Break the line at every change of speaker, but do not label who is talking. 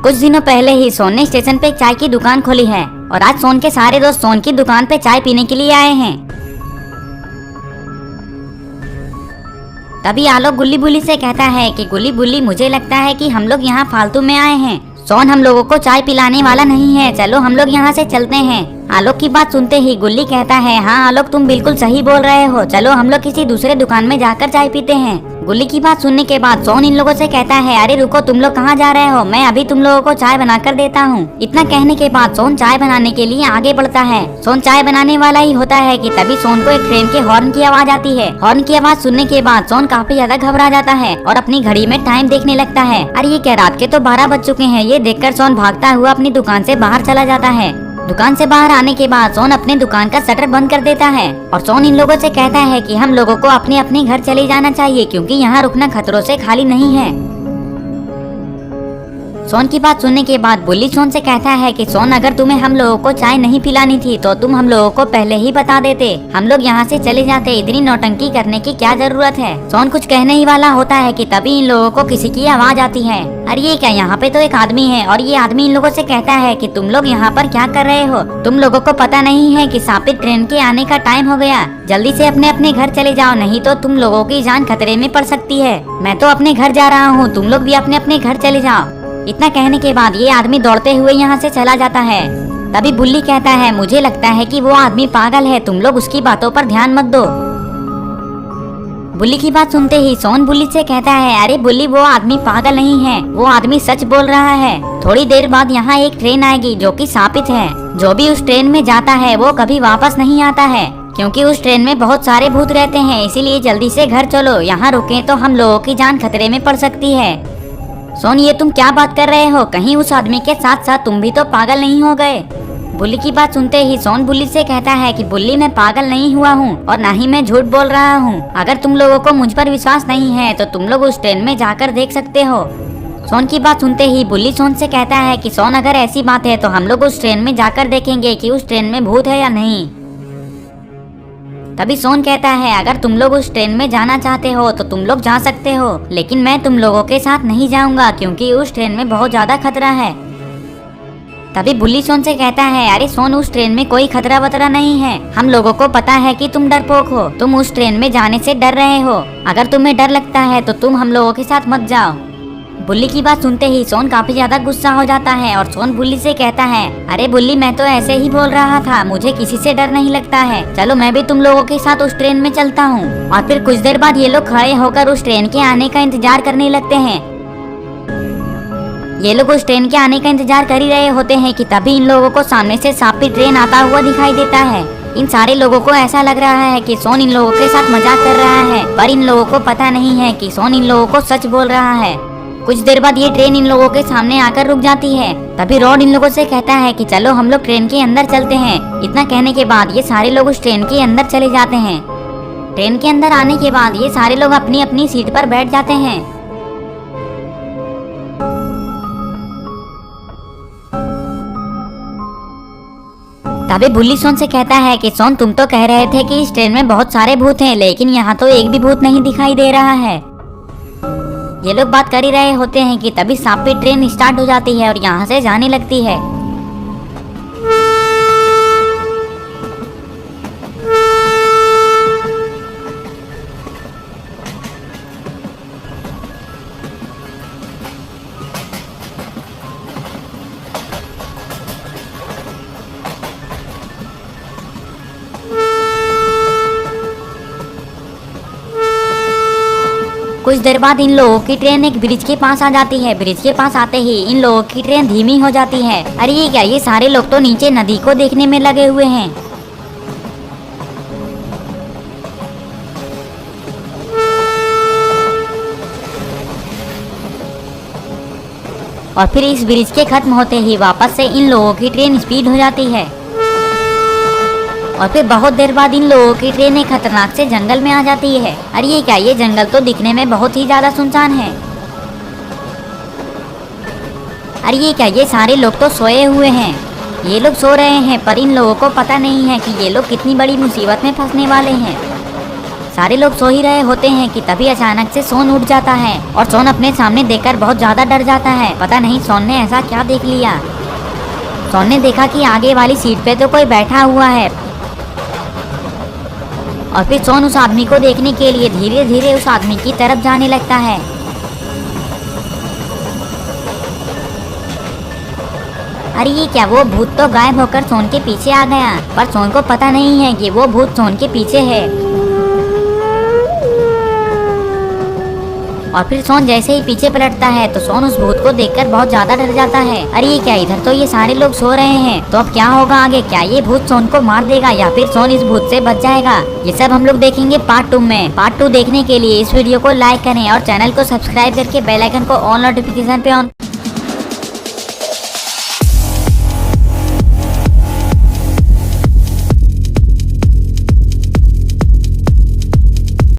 कुछ दिनों पहले ही सोन ने स्टेशन पे एक चाय की दुकान खोली है और आज सोन के सारे दोस्त सोन की दुकान पे चाय पीने के लिए आए हैं। तभी आलोक गुल्ली बुल्ली से कहता है कि गुल्ली बुल्ली, मुझे लगता है कि हम लोग यहाँ फालतू में आए हैं। सोन हम लोगों को चाय पिलाने वाला नहीं है, चलो हम लोग यहाँ से चलते हैं। आलोक की बात सुनते ही गुल्ली कहता है, हाँ आलोक तुम बिल्कुल सही बोल रहे हो, चलो हम लोग किसी दूसरे दुकान में जाकर चाय पीते हैं। गुल्ली की बात सुनने के बाद सोन इन लोगों से कहता है, अरे रुको, तुम लोग कहाँ जा रहे हो, मैं अभी तुम लोगों को चाय बनाकर देता हूँ। इतना कहने के बाद सोन चाय बनाने के लिए आगे बढ़ता है। सोन चाय बनाने वाला ही होता है कि तभी सोन को एक ट्रेन के हॉर्न की आवाज आती है। हॉर्न की आवाज सुनने के बाद सोन काफी ज्यादा घबरा जाता है और अपनी घड़ी में टाइम देखने लगता है। अरे ये क्या, रात के तो 12 बज चुके हैं। ये देखकर सोन भागता हुआ अपनी दुकान से बाहर चला जाता है। दुकान से बाहर आने के बाद सोन अपने दुकान का शटर बंद कर देता है और सोन इन लोगों से कहता है कि हम लोगों को अपने अपने घर चले जाना चाहिए क्योंकि यहाँ रुकना खतरों से खाली नहीं है। सोन की बात सुनने के बाद बुल्ली सोन से कहता है कि सोन, अगर तुम्हें हम लोगों को चाय नहीं पिलानी थी तो तुम हम लोगों को पहले ही बता देते, हम लोग यहाँ से चले जाते। इतनी नौटंकी करने की क्या जरूरत है। सोन कुछ कहने ही वाला होता है कि तभी इन लोगों को किसी की आवाज आती है। अरे ये क्या, यहाँ पे तो एक आदमी है और ये आदमी इन लोगों से कहता है कि तुम लोग यहाँ पर क्या कर रहे हो, तुम लोगों को पता नहीं है कि सापित ट्रेन के आने का टाइम हो गया, जल्दी से अपने अपने घर चले जाओ, नहीं तो तुम लोगों की जान खतरे में पड़ सकती है। मैं तो अपने घर जा रहा हूँ, तुम लोग भी अपने अपने घर चले जाओ। इतना कहने के बाद ये आदमी दौड़ते हुए यहाँ से चला जाता है। तभी बुल्ली कहता है, मुझे लगता है कि वो आदमी पागल है, तुम लोग उसकी बातों पर ध्यान मत दो। बुल्ली की बात सुनते ही सोन बुल्ली से कहता है, अरे बुल्ली, वो आदमी पागल नहीं है, वो आदमी सच बोल रहा है। थोड़ी देर बाद यहाँ एक ट्रेन आएगी जो कि शापित है। जो भी उस ट्रेन में जाता है वो कभी वापस नहीं आता है क्योंकि उस ट्रेन में बहुत सारे भूत रहते हैं, इसीलिए जल्दी से घर चलो, यहाँ रुके तो हम लोगों की जान खतरे में पड़ सकती है। सोन, ये तुम क्या बात कर रहे हो, कहीं उस आदमी के साथ साथ तुम भी तो पागल नहीं हो गए। बुल्ली की बात सुनते ही सोन बुल्ली से कहता है कि बुल्ली, मैं पागल नहीं हुआ हूँ और ना ही मैं झूठ बोल रहा हूँ। अगर तुम लोगों को मुझ पर विश्वास नहीं है तो तुम लोग उस ट्रेन में जाकर देख सकते हो। सोन की बात सुनते ही बुल्ली सोन से कहता है कि सोन, अगर ऐसी बात है तो हम लोग उस ट्रेन में जाकर देखेंगे कि उस ट्रेन में भूत है या नहीं। तभी सोन कहता है, अगर तुम लोग उस ट्रेन में जाना चाहते हो तो तुम लोग जा सकते हो, लेकिन मैं तुम लोगों के साथ नहीं जाऊंगा क्योंकि उस ट्रेन में बहुत ज्यादा खतरा है। तभी बुल्ली सोन से कहता है, अरे सोन, उस ट्रेन में कोई खतरा वतरा नहीं है, हम लोगों को पता है कि तुम डरपोक हो, तुम उस ट्रेन में जाने से डर रहे हो। अगर तुम्हें डर लगता है तो तुम हम लोगों के साथ मत जाओ। बुल्ली की बात सुनते ही सोन काफी ज्यादा गुस्सा हो जाता है और सोन बुल्ली से कहता है, अरे बुल्ली, मैं तो ऐसे ही बोल रहा था, मुझे किसी से डर नहीं लगता है, चलो मैं भी तुम लोगों के साथ उस ट्रेन में चलता हूँ। और फिर कुछ देर बाद ये लोग खड़े होकर उस ट्रेन के आने का इंतजार करने लगते हैं। ये लोग उस ट्रेन के आने का इंतजार कर ही रहे होते हैं कि तभी इन लोगों को सामने से शापित ट्रेन आता हुआ दिखाई देता है। इन सारे लोगों को ऐसा लग रहा है कि सोन इन लोगों के साथ मजाक कर रहा है, पर इन लोगों को पता नहीं है कि सोन इन लोगों को सच बोल रहा है। कुछ देर बाद ये ट्रेन इन लोगों के सामने आकर रुक जाती है। तभी रॉड इन लोगों से कहता है कि चलो हम लोग ट्रेन के अंदर चलते हैं। इतना कहने के बाद ये सारे लोग उस ट्रेन के अंदर चले जाते हैं। ट्रेन के अंदर आने के बाद ये सारे लोग अपनी अपनी सीट पर बैठ जाते हैं। तभी बुल्ली सोन से कहता है कि सोन, तुम तो कह रहे थे कि इस ट्रेन में बहुत सारे भूत हैं, लेकिन यहाँ तो एक भी भूत नहीं दिखाई दे रहा है। ये लोग बात कर ही रहे होते हैं कि तभी शापित ट्रेन स्टार्ट हो जाती है और यहाँ से जाने लगती है। कुछ देर बाद इन लोगों की ट्रेन एक ब्रिज के पास आ जाती है। ब्रिज के पास आते ही इन लोगों की ट्रेन धीमी हो जाती है। अरे ये क्या, ये सारे लोग तो नीचे नदी को देखने में लगे हुए हैं। और फिर इस ब्रिज के खत्म होते ही वापस से इन लोगों की ट्रेन स्पीड हो जाती है। और फिर बहुत देर बाद इन लोगों की ट्रेन एक खतरनाक से जंगल में आ जाती है। अरे ये क्या, ये जंगल तो दिखने में बहुत ही ज्यादा सुनसान है। अरे ये क्या, ये सारे लोग तो सोए हुए हैं। ये लोग सो रहे हैं पर इन लोगों को पता नहीं है कि ये लोग कितनी बड़ी मुसीबत में फंसने वाले हैं। सारे लोग सो ही रहे होते हैं कि तभी अचानक से सोन उठ जाता है और सोन अपने सामने देखकर बहुत ज्यादा डर जाता है। पता नहीं सोन ने ऐसा क्या देख लिया। सोन ने देखा कि आगे वाली सीट पे तो कोई बैठा हुआ है और फिर सोन उस आदमी को देखने के लिए धीरे धीरे उस आदमी की तरफ जाने लगता है। अरे ये क्या, वो भूत तो गायब होकर सोन के पीछे आ गया, पर सोन को पता नहीं है कि वो भूत सोन के पीछे है। और फिर सोन जैसे ही पीछे पलटता है तो सोन उस भूत को देखकर बहुत ज्यादा डर जाता है। अरे ये क्या, इधर तो ये सारे लोग सो रहे हैं, तो अब क्या होगा आगे? क्या ये भूत सोन को मार देगा या फिर सोन इस भूत से बच जाएगा? ये सब हम लोग देखेंगे पार्ट 2 में। पार्ट 2 देखने के लिए इस वीडियो को लाइक करें और चैनल को सब्सक्राइब करके बेल आइकन को ऑल नोटिफिकेशन पे ऑन